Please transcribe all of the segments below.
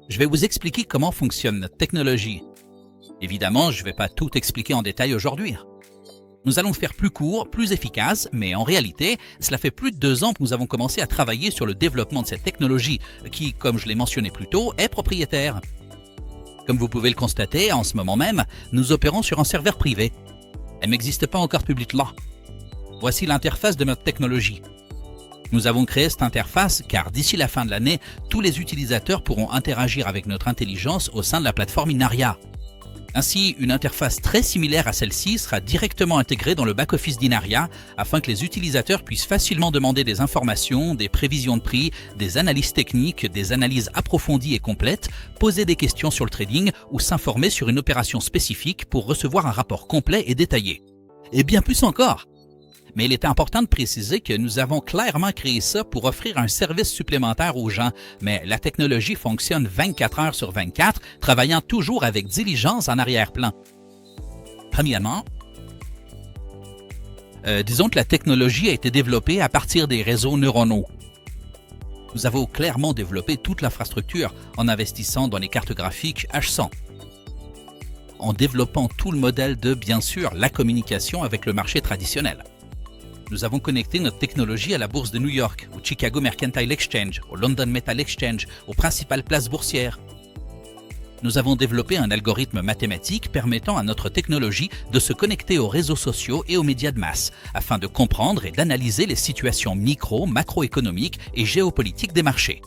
Je vais vous expliquer comment fonctionne notre technologie. Évidemment, je ne vais pas tout expliquer en détail aujourd'hui. Nous allons faire plus court, plus efficace, mais en réalité, cela fait plus de 2 ans que nous avons commencé à travailler sur le développement de cette technologie qui, comme je l'ai mentionné plus tôt, est propriétaire. Comme vous pouvez le constater, en ce moment même, nous opérons sur un serveur privé. Elle n'existe pas encore publiquement. Voici l'interface de notre technologie. Nous avons créé cette interface car d'ici la fin de l'année, tous les utilisateurs pourront interagir avec notre intelligence au sein de la plateforme Inaria. Ainsi, une interface très similaire à celle-ci sera directement intégrée dans le back-office d'Inaria afin que les utilisateurs puissent facilement demander des informations, des prévisions de prix, des analyses techniques, des analyses approfondies et complètes, poser des questions sur le trading ou s'informer sur une opération spécifique pour recevoir un rapport complet et détaillé. Et bien plus encore! Mais il est important de préciser que nous avons clairement créé ça pour offrir un service supplémentaire aux gens, mais la technologie fonctionne 24 heures sur 24, travaillant toujours avec diligence en arrière-plan. Premièrement, disons que la technologie a été développée à partir des réseaux neuronaux. Nous avons clairement développé toute l'infrastructure en investissant dans les cartes graphiques H100, en développant tout le modèle de, bien sûr, la communication avec le marché traditionnel. Nous avons connecté notre technologie à la bourse de New York, au Chicago Mercantile Exchange, au London Metal Exchange, aux principales places boursières. Nous avons développé un algorithme mathématique permettant à notre technologie de se connecter aux réseaux sociaux et aux médias de masse, afin de comprendre et d'analyser les situations macroéconomiques et géopolitiques des marchés.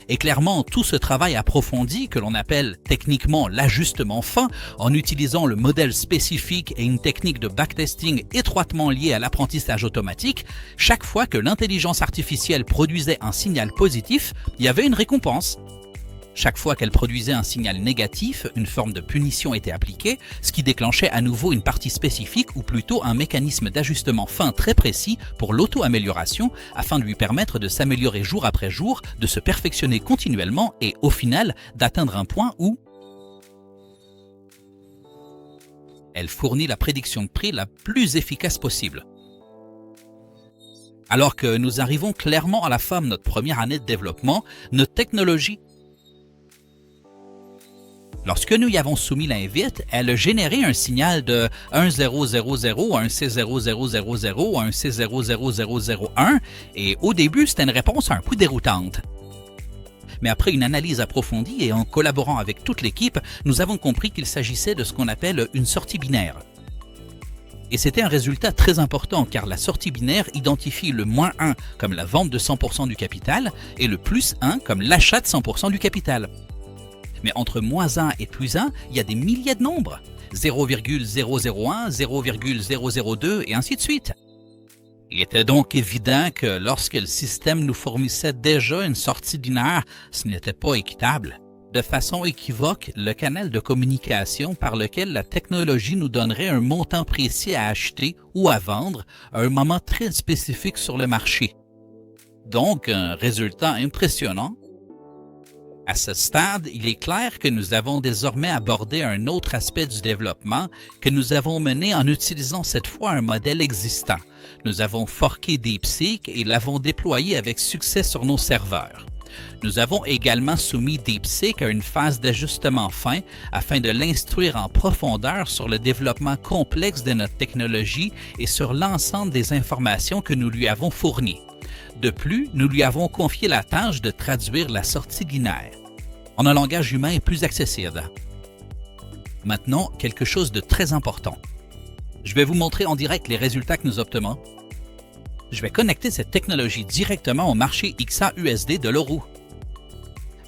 Et clairement, tout ce travail approfondi que l'on appelle techniquement l'ajustement fin, en utilisant le modèle spécifique et une technique de backtesting étroitement liée à l'apprentissage automatique, chaque fois que l'intelligence artificielle produisait un signal positif, il y avait une récompense. Chaque fois qu'elle produisait un signal négatif, une forme de punition était appliquée, ce qui déclenchait à nouveau une partie spécifique ou plutôt un mécanisme d'ajustement fin très précis pour l'auto-amélioration afin de lui permettre de s'améliorer jour après jour, de se perfectionner continuellement et au final d'atteindre un point où elle fournit la prédiction de prix la plus efficace possible. Alors que nous arrivons clairement à la fin de notre première année de développement, notre technologie lorsque nous y avons soumis l'invite, elle a généré un signal de 1000, 1C00000, 1C00001 et au début, c'était une réponse un peu déroutante. Mais après une analyse approfondie et en collaborant avec toute l'équipe, nous avons compris qu'il s'agissait de ce qu'on appelle une sortie binaire. Et c'était un résultat très important car la sortie binaire identifie le -1 comme la vente de 100% du capital et le +1 comme l'achat de 100% du capital. Mais entre -1 et +1, il y a des milliers de nombres. 0,001, 0,002 et ainsi de suite. Il était donc évident que lorsque le système nous fournissait déjà une sortie binaire, ce n'était pas équitable. De façon équivoque, le canal de communication par lequel la technologie nous donnerait un montant précis à acheter ou à vendre à un moment très spécifique sur le marché. Donc, un résultat impressionnant. À ce stade, il est clair que nous avons désormais abordé un autre aspect du développement que nous avons mené en utilisant cette fois un modèle existant. Nous avons forqué DeepSeek et l'avons déployé avec succès sur nos serveurs. Nous avons également soumis DeepSeek à une phase d'ajustement fin afin de l'instruire en profondeur sur le développement complexe de notre technologie et sur l'ensemble des informations que nous lui avons fournies. De plus, nous lui avons confié la tâche de traduire la sortie binaire en un langage humain plus accessible. Maintenant, quelque chose de très important. Je vais vous montrer en direct les résultats que nous obtenons. Je vais connecter cette technologie directement au marché XAUSD de l'euro.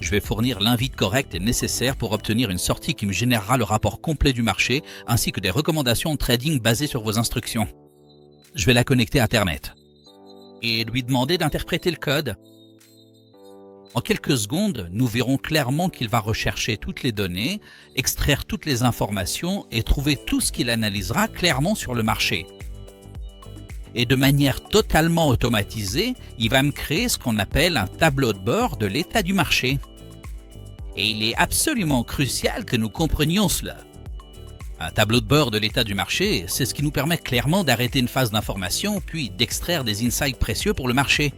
Je vais fournir l'invite correcte et nécessaire pour obtenir une sortie qui me générera le rapport complet du marché ainsi que des recommandations de trading basées sur vos instructions. Je vais la connecter à Internet et lui demander d'interpréter le code. En quelques secondes, nous verrons clairement qu'il va rechercher toutes les données, extraire toutes les informations et trouver tout ce qu'il analysera clairement sur le marché. Et de manière totalement automatisée, il va me créer ce qu'on appelle un tableau de bord de l'état du marché. Et il est absolument crucial que nous comprenions cela. Un tableau de bord de l'état du marché, c'est ce qui nous permet clairement d'arrêter une phase d'information puis d'extraire des insights précieux pour le marché.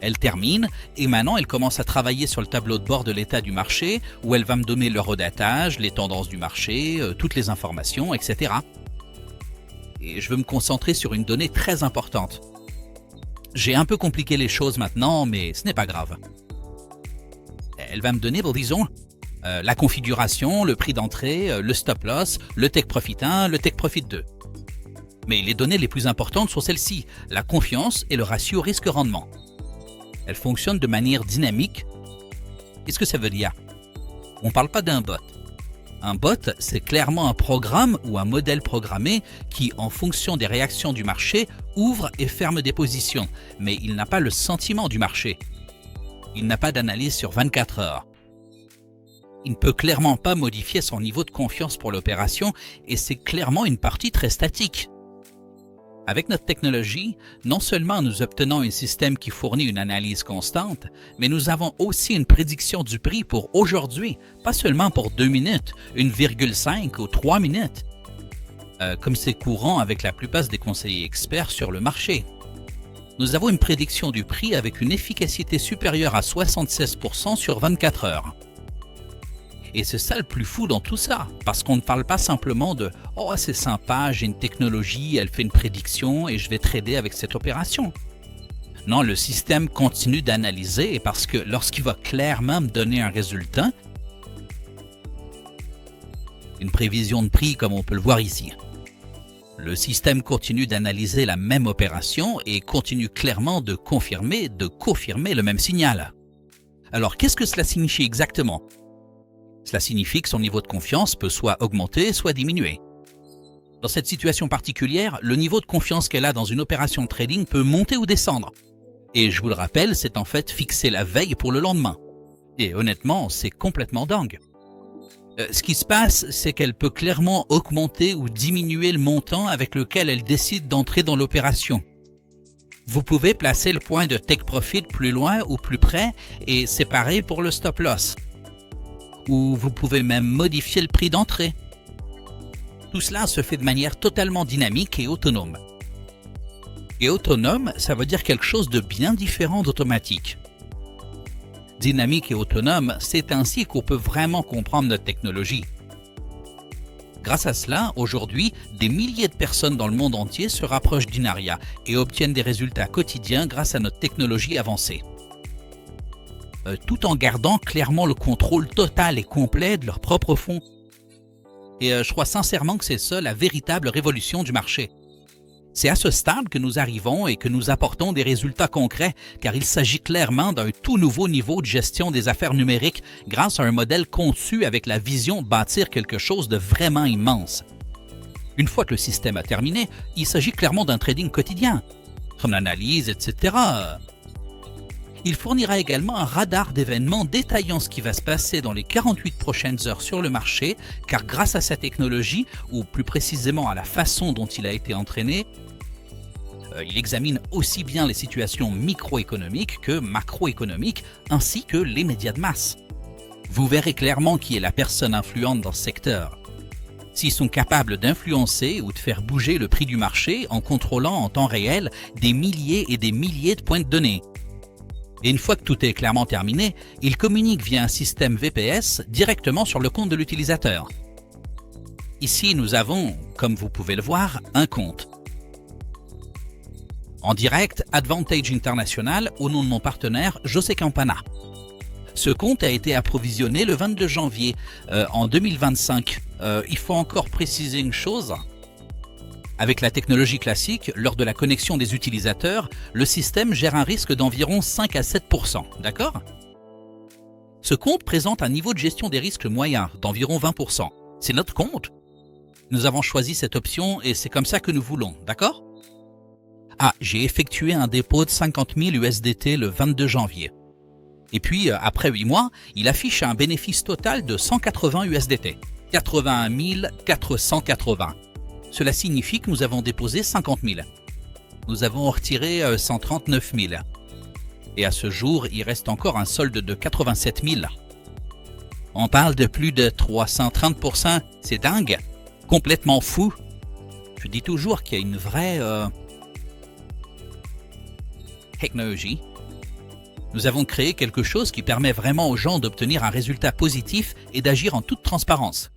Elle termine et maintenant elle commence à travailler sur le tableau de bord de l'état du marché où elle va me donner l'euro datage, les tendances du marché, toutes les informations, etc. Et je veux me concentrer sur une donnée très importante. J'ai un peu compliqué les choses maintenant, mais ce n'est pas grave. Elle va me donner, disons, la configuration, le prix d'entrée, le stop loss, le take profit 1, le take profit 2. Mais les données les plus importantes sont celles-ci, la confiance et le ratio risque-rendement. Elle fonctionne de manière dynamique. Qu'est-ce que ça veut dire? On ne parle pas d'un bot. Un bot, c'est clairement un programme ou un modèle programmé qui, en fonction des réactions du marché, ouvre et ferme des positions, mais il n'a pas le sentiment du marché. Il n'a pas d'analyse sur 24 heures. Il ne peut clairement pas modifier son niveau de confiance pour l'opération et c'est clairement une partie très statique. Avec notre technologie, non seulement nous obtenons un système qui fournit une analyse constante, mais nous avons aussi une prédiction du prix pour aujourd'hui, pas seulement pour 2 minutes, 1,5 ou 3 minutes, comme c'est courant avec la plupart des conseillers experts sur le marché. Nous avons une prédiction du prix avec une efficacité supérieure à 76% sur 24 heures. Et c'est ça le plus fou dans tout ça, parce qu'on ne parle pas simplement de « Oh, c'est sympa, j'ai une technologie, elle fait une prédiction et je vais trader avec cette opération ». Non, le système continue d'analyser parce que lorsqu'il va clairement me donner un résultat, une prévision de prix comme on peut le voir ici, le système continue d'analyser la même opération et continue clairement de confirmer le même signal. Alors, qu'est-ce que cela signifie exactement ? Cela signifie que son niveau de confiance peut soit augmenter, soit diminuer. Dans cette situation particulière, le niveau de confiance qu'elle a dans une opération de trading peut monter ou descendre. Et je vous le rappelle, c'est en fait fixé la veille pour le lendemain. Et honnêtement, c'est complètement dingue. Ce qui se passe, c'est qu'elle peut clairement augmenter ou diminuer le montant avec lequel elle décide d'entrer dans l'opération. Vous pouvez placer le point de take profit plus loin ou plus près et c'est pareil pour le stop loss. Ou vous pouvez même modifier le prix d'entrée. Tout cela se fait de manière totalement dynamique et autonome. Et autonome, ça veut dire quelque chose de bien différent d'automatique. Dynamique et autonome, c'est ainsi qu'on peut vraiment comprendre notre technologie. Grâce à cela, aujourd'hui, des milliers de personnes dans le monde entier se rapprochent d'Inaria et obtiennent des résultats quotidiens grâce à notre technologie avancée. Tout en gardant clairement le contrôle total et complet de leurs propres fonds. Et je crois sincèrement que c'est ça la véritable révolution du marché. C'est à ce stade que nous arrivons et que nous apportons des résultats concrets, car il s'agit clairement d'un tout nouveau niveau de gestion des affaires numériques grâce à un modèle conçu avec la vision de bâtir quelque chose de vraiment immense. Une fois que le système a terminé, il s'agit clairement d'un trading quotidien, son analyse, etc. Il fournira également un radar d'événements détaillant ce qui va se passer dans les 48 prochaines heures sur le marché, car grâce à sa technologie, ou plus précisément à la façon dont il a été entraîné, il examine aussi bien les situations microéconomiques que macroéconomiques, ainsi que les médias de masse. Vous verrez clairement qui est la personne influente dans ce secteur. S'ils sont capables d'influencer ou de faire bouger le prix du marché en contrôlant en temps réel des milliers et des milliers de points de données. Et une fois que tout est clairement terminé, il communique via un système VPS directement sur le compte de l'utilisateur. Ici, nous avons, comme vous pouvez le voir, un compte. En direct, Advantage International au nom de mon partenaire José Campana. Ce compte a été approvisionné le 22 janvier en 2025. Il faut encore préciser une chose. Avec la technologie classique, lors de la connexion des utilisateurs, le système gère un risque d'environ 5 à 7%, d'accord? Ce compte présente un niveau de gestion des risques moyen d'environ 20%. C'est notre compte. Nous avons choisi cette option et c'est comme ça que nous voulons, d'accord? Ah, j'ai effectué un dépôt de 50 000 USDT le 22 janvier. Et puis, après 8 mois, il affiche un bénéfice total de 180 USDT. 81 480. Cela signifie que nous avons déposé 50 000. Nous avons retiré 139 000. Et à ce jour, il reste encore un solde de 87 000. On parle de plus de 330%. C'est dingue. Complètement fou. Je dis toujours qu'il y a une vraie technologie Nous avons créé quelque chose qui permet vraiment aux gens d'obtenir un résultat positif et d'agir en toute transparence.